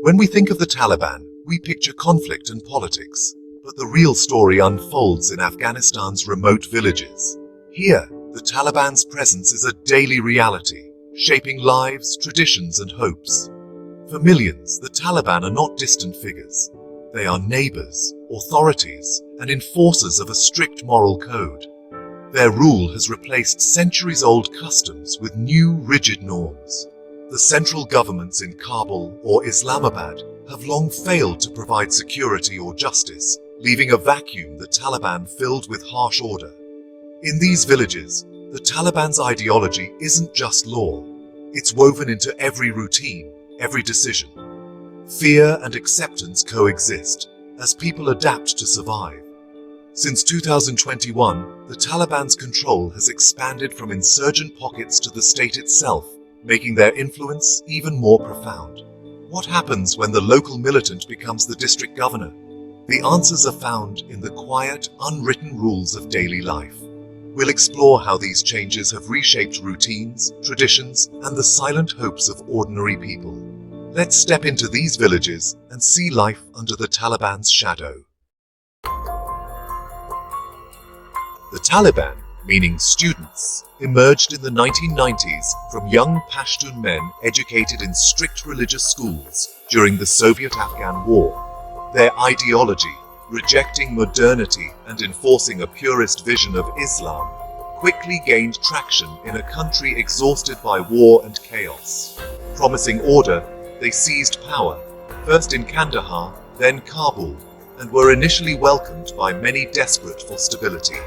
When we think of the Taliban, we picture conflict and politics, but the real story unfolds in Afghanistan's remote villages. Here, the Taliban's presence is a daily reality, shaping lives, traditions, and hopes. For millions, the Taliban are not distant figures. They are neighbors, authorities, and enforcers of a strict moral code. Their rule has replaced centuries-old customs with new, rigid norms. The central governments in Kabul or Islamabad have long failed to provide security or justice, leaving a vacuum the Taliban filled with harsh order. In these villages, the Taliban's ideology isn't just law. It's woven into every routine, every decision. Fear and acceptance coexist as people adapt to survive. Since 2021, the Taliban's control has expanded from insurgent pockets to the state itself, making their influence even more profound. What happens when the local militant becomes the district governor? The answers are found in the quiet, unwritten rules of daily life. We'll explore how these changes have reshaped routines, traditions, and the silent hopes of ordinary people. Let's step into these villages and see life under the Taliban's shadow. The Taliban, meaning students, emerged in the 1990s from young Pashtun men educated in strict religious schools during the Soviet-Afghan War. Their ideology, rejecting modernity and enforcing a purist vision of Islam, quickly gained traction in a country exhausted by war and chaos. Promising order, they seized power, first in Kandahar, then Kabul, and were initially welcomed by many desperate for stability.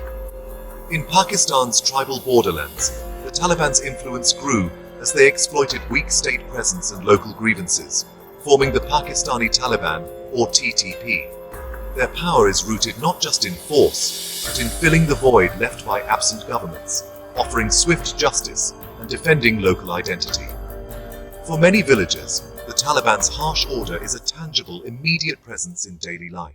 In Pakistan's tribal borderlands, the Taliban's influence grew as they exploited weak state presence and local grievances, forming the Pakistani Taliban, or TTP. Their power is rooted not just in force, but in filling the void left by absent governments, offering swift justice and defending local identity. For many villagers, the Taliban's harsh order is a tangible, immediate presence in daily life.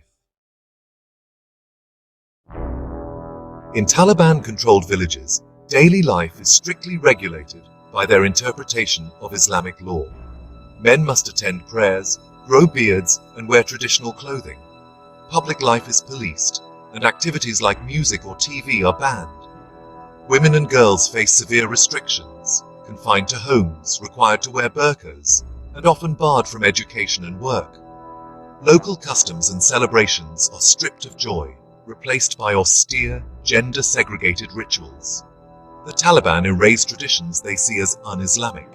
In Taliban-controlled villages, daily life is strictly regulated by their interpretation of Islamic law. Men must attend prayers, grow beards, and wear traditional clothing. Public life is policed, and activities like music or TV are banned. Women and girls face severe restrictions, confined to homes, required to wear burqas, and often barred from education and work. Local customs and celebrations are stripped of joy, replaced by austere, gender-segregated rituals. The Taliban erase traditions they see as un-Islamic,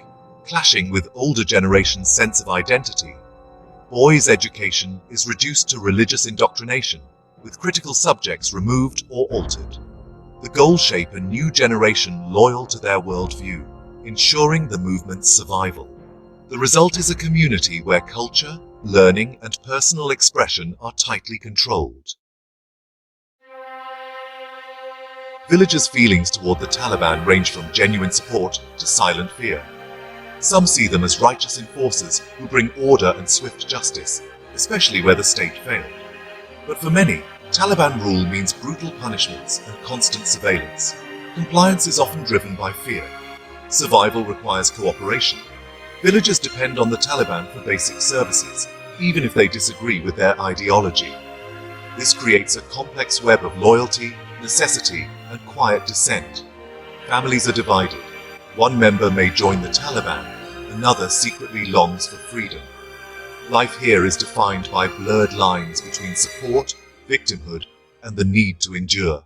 clashing with older generations' sense of identity. Boys' education is reduced to religious indoctrination, with critical subjects removed or altered. The goals shape a new generation loyal to their worldview, ensuring the movement's survival. The result is a community where culture, learning, and personal expression are tightly controlled. Villagers' feelings toward the Taliban range from genuine support to silent fear. Some see them as righteous enforcers who bring order and swift justice, especially where the state failed. But for many, Taliban rule means brutal punishments and constant surveillance. Compliance is often driven by fear. Survival requires cooperation. Villagers depend on the Taliban for basic services, even if they disagree with their ideology. This creates a complex web of loyalty, necessity, and quiet dissent. Families are divided. One member may join the Taliban, another secretly longs for freedom. Life here is defined by blurred lines between support, victimhood, and the need to endure.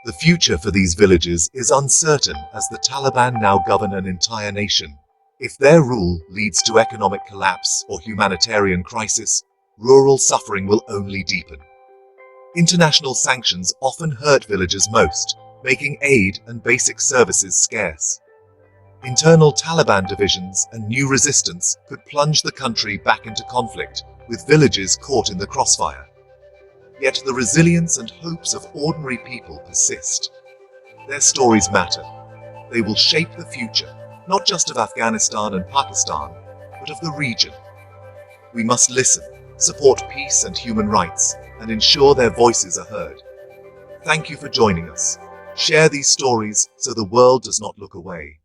The future for these villages is uncertain as the Taliban now govern an entire nation. If their rule leads to economic collapse or humanitarian crisis, rural suffering will only deepen. International sanctions often hurt villagers most, making aid and basic services scarce. Internal Taliban divisions and new resistance could plunge the country back into conflict, with villages caught in the crossfire. Yet the resilience and hopes of ordinary people persist. Their stories matter. They will shape the future, not just of Afghanistan and Pakistan, but of the region. We must listen, support peace and human rights, and ensure their voices are heard. Thank you for joining us. Share these stories so the world does not look away.